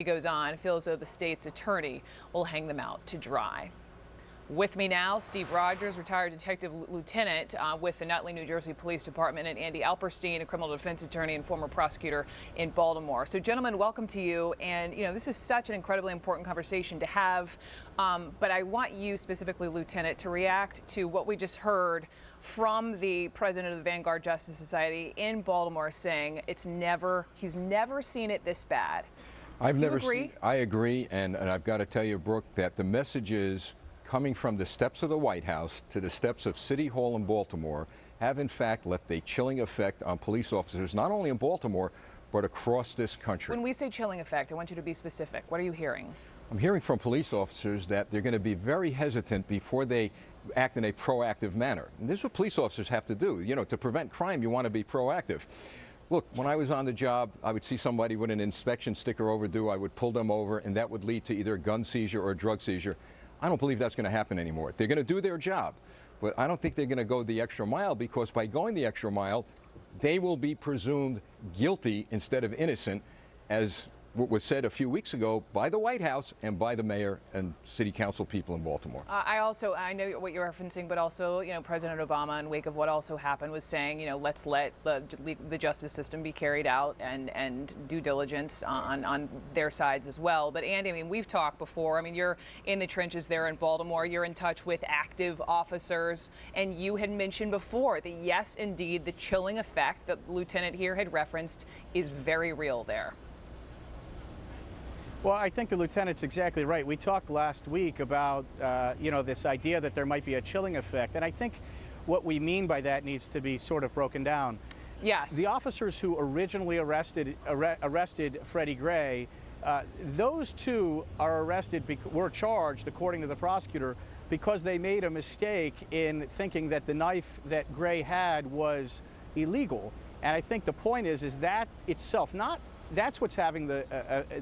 He goes on, feels as though the state's attorney will hang them out to dry. With me now, Steve Rogers, retired detective lieutenant with the Nutley, New Jersey Police Department, and Andy Alperstein, a criminal defense attorney and former prosecutor in Baltimore. So, gentlemen, welcome to you. And, this is such an incredibly important conversation to have. But I want you specifically, Lieutenant, to react to what we just heard from the president of the Vanguard Justice Society in Baltimore saying he's never seen it this bad. I agree, and I've got to tell you, Brooke, that the messages coming from the steps of the White House to the steps of City Hall in Baltimore have in fact left a chilling effect on police officers, not only in Baltimore, but across this country. When we say chilling effect, I want you to be specific. What are you hearing? I'm hearing from police officers that they're going to be very hesitant before they act in a proactive manner. And this is what police officers have to do. To prevent crime, you want to be proactive. Look, when I was on the job, I would see somebody with an inspection sticker overdue. I would pull them over, and that would lead to either a gun seizure or a drug seizure. I don't believe that's going to happen anymore. They're going to do their job, but I don't think they're going to go the extra mile, because by going the extra mile, they will be presumed guilty instead of innocent, as what was said a few weeks ago by the White House and by the mayor and city council people in Baltimore. I know what you're referencing, but also, President Obama, in wake of what also happened, was saying, let's let the justice system be carried out and due diligence on their sides as well. But Andy, we've talked before. You're in the trenches there in Baltimore. You're in touch with active officers, and you had mentioned before that yes, indeed, the chilling effect that the lieutenant here had referenced is very real there. Well, I think the lieutenant's exactly right. We talked last week about, this idea that there might be a chilling effect. And I think what we mean by that needs to be sort of broken down. Yes. The officers who originally arrested Freddie Gray, those two were charged, according to the prosecutor, because they made a mistake in thinking that the knife that Gray had was illegal. And I think the point is that itself, that's what's having the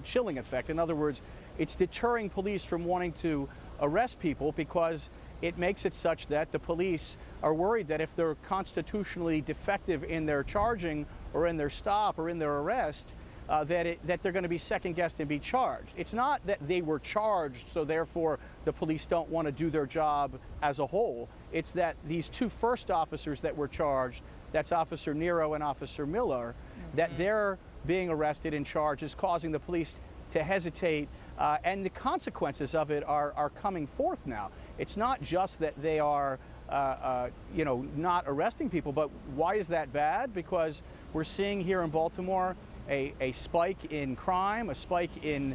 chilling effect. In other words, it's deterring police from wanting to arrest people, because it makes it such that the police are worried that if they're constitutionally defective in their charging or in their stop or in their arrest, that they're going to be second-guessed and be charged. It's not that they were charged, so therefore the police don't want to do their job as a whole. It's that these two first officers that were charged, that's Officer Nero and Officer Miller, that they're being arrested and charged is causing the police to hesitate, and the consequences of it are coming forth now. It's not just that they are not arresting people, but why is that bad? Because we're seeing here in Baltimore a spike in crime, a spike in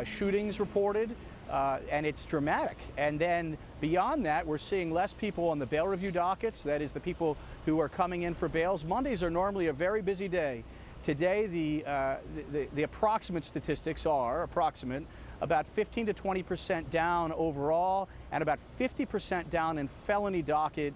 shootings reported, and it's dramatic. And then beyond that, we're seeing less people on the bail review dockets, that is the people who are coming in for bails. Mondays are normally a very busy day. Today, the approximate statistics are about 15 to 20% down overall, and about 50% down in felony docket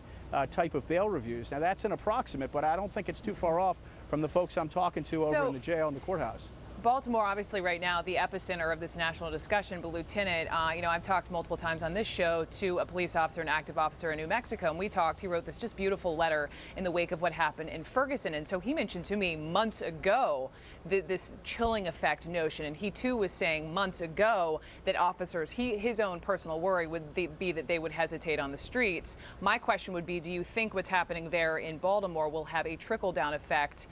type of bail reviews. Now, that's an approximate, but I don't think it's too far off from the folks I'm talking to over in the jail and the courthouse. Baltimore, obviously, right now, the epicenter of this national discussion. But, Lieutenant, I've talked multiple times on this show to a police officer, an active officer in New Mexico, and he wrote this just beautiful letter in the wake of what happened in Ferguson. And so he mentioned to me months ago this chilling effect notion, and he too was saying months ago that officers, his own personal worry would be that they would hesitate on the streets. My question would be, do you think what's happening there in Baltimore will have a trickle-down effect,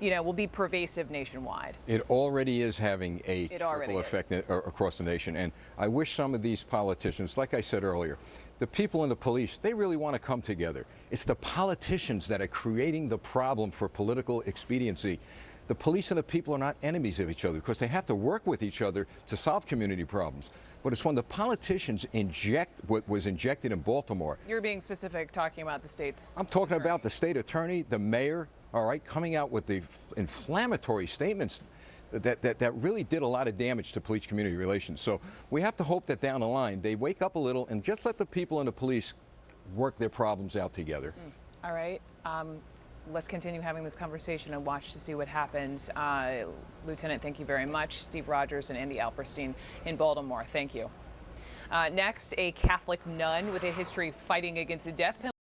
will be pervasive nationwide? It already is having a trickle effect across the nation. And I wish some of these politicians, like I said earlier, the people in the police, they really want to come together. It's the politicians that are creating the problem for political expediency. The police and the people are not enemies of each other, because they have to work with each other to solve community problems. But it's when the politicians inject what was injected in Baltimore. You're being specific, talking about the state's I'm talking attorney. About the state attorney, the mayor, all right, coming out with the inflammatory statements that really did a lot of damage to police community relations. So we have to hope that down the line they wake up a little and just let the people and the police work their problems out together. All right. Let's continue having this conversation and watch to see what happens. Lieutenant, thank you very much. Steve Rogers and Andy Alperstein in Baltimore. Thank you. Next, a Catholic nun with a history fighting against the death penalty.